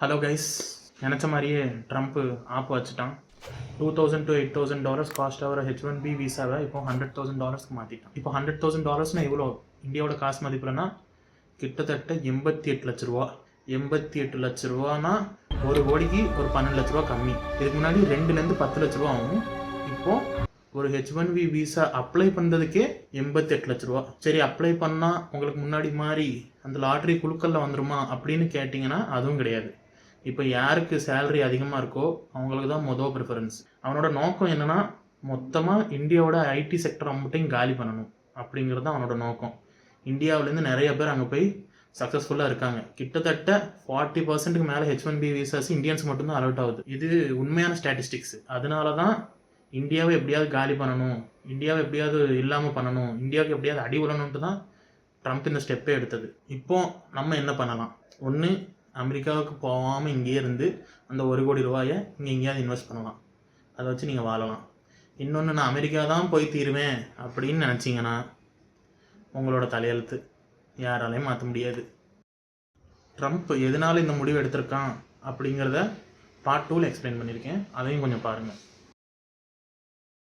Hello guys, நினச்ச மாதிரியே Trump app வச்சுட்டான். $2,000 to $8,000 காஸ்ட் ஆகிற H1B விசாவை இப்போ $100,000 மாற்றிட்டான். இப்போ $100,000 எவ்வளோ இந்தியாவோட காசு மதிப்புலன்னா கிட்டத்தட்ட 88 லட்ச ரூபா. 88 லட்ச ரூபானா ஒரு கோடிக்கு ஒரு 12 லட்ச ரூபா கம்மி. இதுக்கு முன்னாடி 2லேருந்து 10 லட்ச ரூபா ஆகும். இப்போது ஒரு H1B விசா அப்ளை பண்ணுறதுக்கே 88 லட்ச ரூபா. சரி, அப்ளை பண்ணால் உங்களுக்கு முன்னாடி மாதிரி அந்த லாட்ரி குழுக்களில் வந்துருமா அப்படின்னு கேட்டிங்கன்னா அதுவும் கிடையாது. இப்போ யாருக்கு சேலரி அதிகமாக இருக்கோ அவங்களுக்கு தான் மொதல் ப்ரிஃபரன்ஸ். அவனோட நோக்கம் என்னென்னா மொத்தமாக இந்தியாவோட ஐடி செக்டரை மட்டும் காலி பண்ணணும் அப்படிங்கிறது தான் அவனோட நோக்கம். இந்தியாவிலேருந்து நிறைய பேர் அங்கே போய் சக்ஸஸ்ஃபுல்லாக இருக்காங்க. கிட்டத்தட்ட 40% மேலே H1B விசாஸ் இந்தியன்ஸ் மட்டும்தான் அலர்ட் ஆகுது. இது உண்மையான ஸ்டாட்டிஸ்டிக்ஸ். அதனால தான் இந்தியாவை எப்படியாவது காலி பண்ணணும், இந்தியாவை எப்படியாவது இல்லாமல் பண்ணணும், இந்தியாவுக்கு எப்படியாவது அடி விழணுன்ட்டு தான் ட்ரம்ப் இந்த ஸ்டெப்பே எடுத்தது. இப்போது நம்ம என்ன பண்ணலாம்? ஒன்று, அமெரிக்காவுக்கு போகாமல் இங்கேயே இருந்து அந்த $1 கோடி ரூபாயை இங்கே எங்கேயாவது இன்வெஸ்ட் பண்ணலாம். அதை வச்சு நீங்கள் வாழலாம். இன்னொன்று, நான் அமெரிக்கா தான் போய் தீருவேன் அப்படின்னு நினச்சிங்கன்னா உங்களோட தலையெழுத்து யாராலையும் மாற்ற முடியாது. ட்ரம்ப் எதனால் இந்த முடிவு எடுத்திருக்கான் அப்படிங்கிறத பார்ட் 2ல் எக்ஸ்பிளைன் பண்ணியிருக்கேன். அதையும் கொஞ்சம் பாருங்கள்.